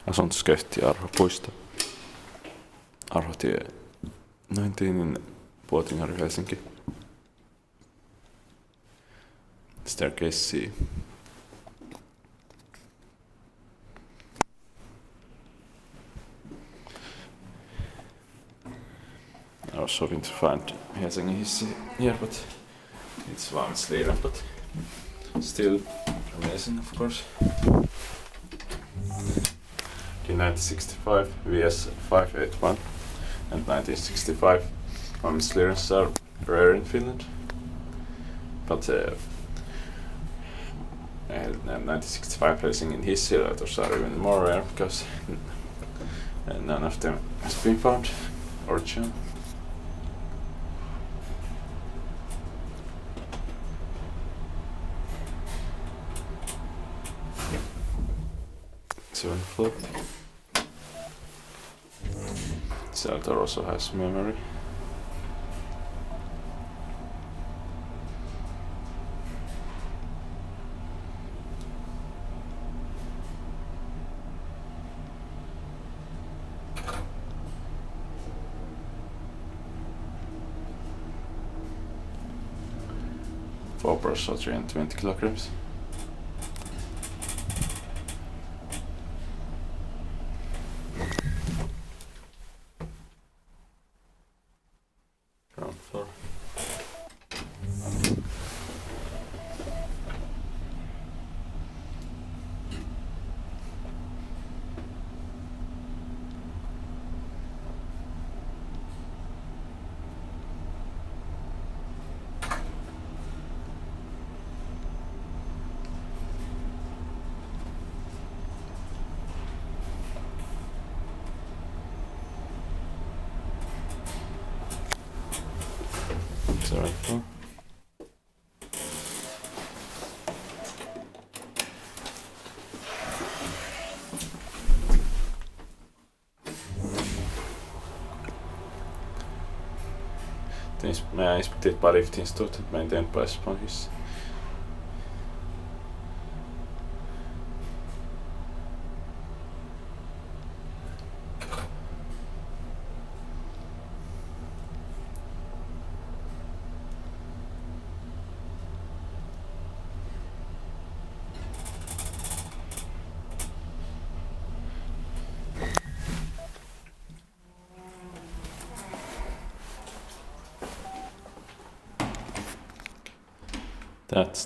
Asuntoskeyti Arhopuisto. Arhotie 19 in Puotinharju, Helsinki. Staircase C. I was hoping to find Helsinki here, but it's ValmetSchlieren, but still amazing, of course. In 1965 VS 581 and 1965 ValmetSchlierens are rare in Finland, but 1965 Helsinki hissiletters are even more rare because none of them has been found original. Seventh floor. Shelter also has memory. Four person 320 kilograms. Ground floor. Seventh floor. May I inspected by lifting stood and maintained by sponges. That's